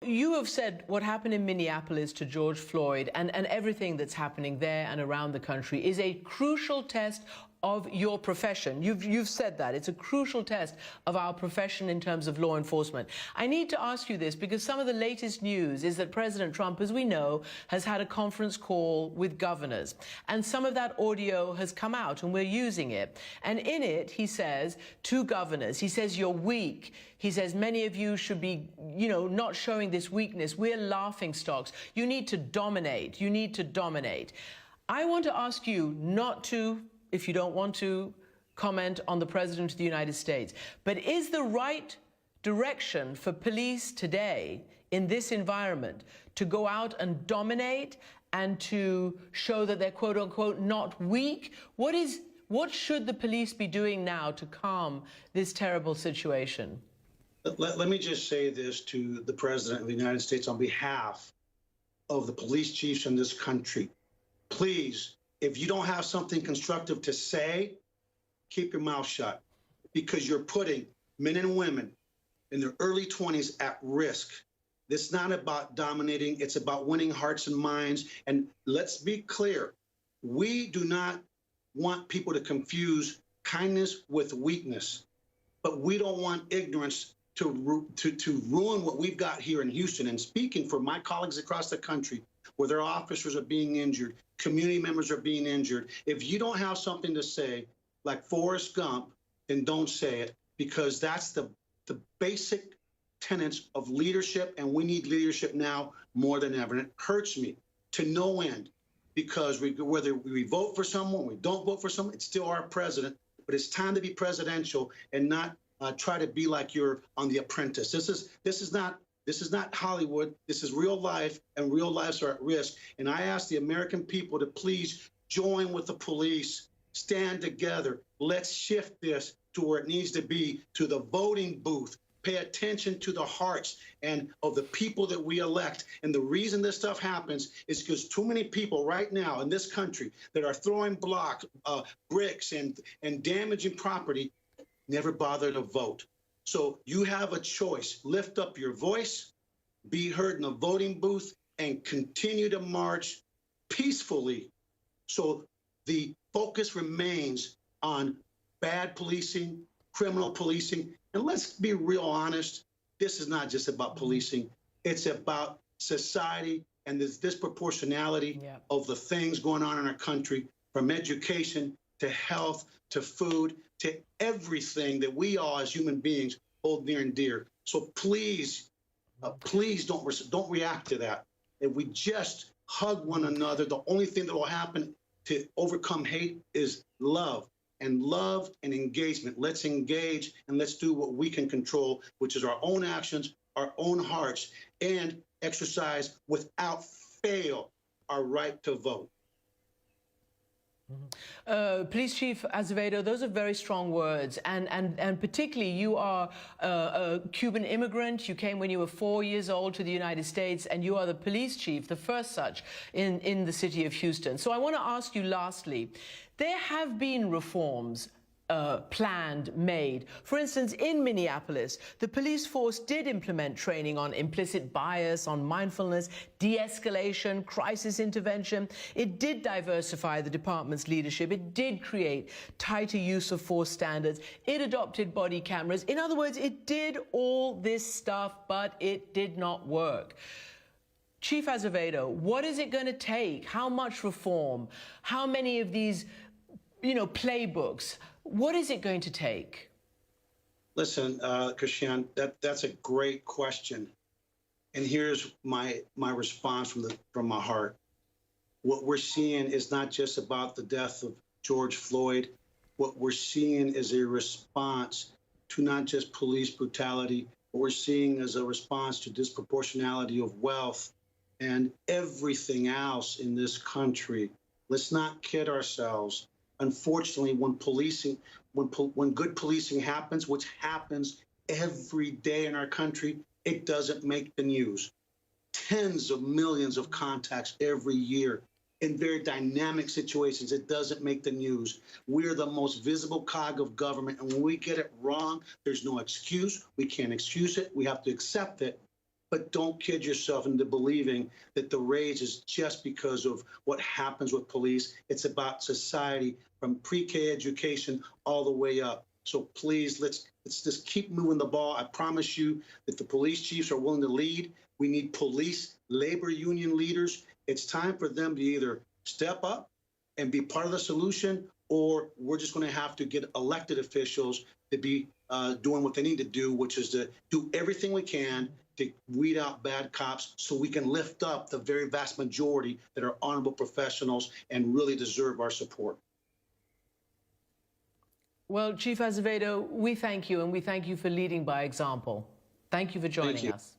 you have said what happened in Minneapolis to George Floyd and everything that's happening there and around the country is a crucial test of your profession. You've said that. It's a crucial test of our profession in terms of law enforcement. I need to ask you this because some of the latest news is that President Trump, as we know, has had a conference call with governors. And some of that audio has come out and we're using it. And in it, he says to governors, he says, you're weak. He says, many of you should be, not showing this weakness. We're laughing stocks. You need to dominate. You need to dominate. I want to ask you not to, if you don't want to, comment on the President of the United States. But is the right direction for police today in this environment to go out and dominate and to show that they're quote unquote not weak? What should the police be doing now to calm this terrible situation? Let me just say this to the President of the United States on behalf of the police chiefs in this country. Please, if you don't have something constructive to say, keep your mouth shut, because you're putting men and women in their early 20s at risk. It's not about dominating. It's about winning hearts and minds. And let's be clear. We do not want people to confuse kindness with weakness, but we don't want ignorance to ruin what we've got here in Houston. And speaking for my colleagues across the country, where their officers are being injured, community members are being injured. If you don't have something to say, like Forrest Gump, then don't say it, because that's the basic tenets of leadership, and we need leadership now more than ever. And it hurts me to no end, because whether we vote for someone, we don't vote for someone, it's still our president. But it's time to be presidential and not try to be like you're on The Apprentice. This is not Hollywood. This is real life, and real lives are at risk. And I ask the American people to please join with the police, stand together. Let's shift this to where it needs to be, to the voting booth. Pay attention to the hearts and of the people that we elect. And the reason this stuff happens is because too many people right now in this country that are throwing blocks, bricks, and damaging property never bother to vote. So you have a choice. Lift up your voice, be heard in the voting booth, and continue to march peacefully. So the focus remains on bad policing, criminal policing. And let's be real honest, this is not just about policing. It's about society and this disproportionality of the things going on in our country, from education to health to food to everything that we all as human beings hold near and dear. So please, please don't react to that. If we just hug one another, the only thing that will happen to overcome hate is love. And love and engagement. Let's engage and let's do what we can control, which is our own actions, our own hearts, and exercise without fail our right to vote. Police Chief Azevedo, those are very strong words, and particularly you are a Cuban immigrant. You came when you were 4 years old to the United States, and you are the police chief, the first such in the city of Houston. So I want to ask you lastly, there have been reforms planned, made. For instance, in Minneapolis, the police force did implement training on implicit bias, on mindfulness, de-escalation, crisis intervention. It did diversify the department's leadership. It did create tighter use of force standards. It adopted body cameras. In other words, it did all this stuff, but it did not work. Chief Azevedo, what is it going to take? How much reform? How many of these, playbooks? What is it going to take? Listen, Christiane, that's a great question. And here's my response from my heart. What we're seeing is not just about the death of George Floyd. What we're seeing is a response to not just police brutality. What we're seeing is a response to disproportionality of wealth and everything else in this country. Let's not kid ourselves. Unfortunately, when good policing happens, which happens every day in our country, it doesn't make the news. Tens of millions of contacts every year in very dynamic situations. It doesn't make the news. We're the most visible cog of government, and when we get it wrong, there's no excuse. We can't excuse it. We have to accept it. But don't kid yourself into believing that the raise is just because of what happens with police. It's about society from pre-K education all the way up. So please, let's just keep moving the ball. I promise you that the police chiefs are willing to lead. We need police labor union leaders. It's time for them to either step up and be part of the solution, or we're just going to have to get elected officials to be doing what they need to do, which is to do everything we can to weed out bad cops so we can lift up the very vast majority that are honorable professionals and really deserve our support. Well, Chief Azevedo, we thank you, and we thank you for leading by example. Thank you for joining us.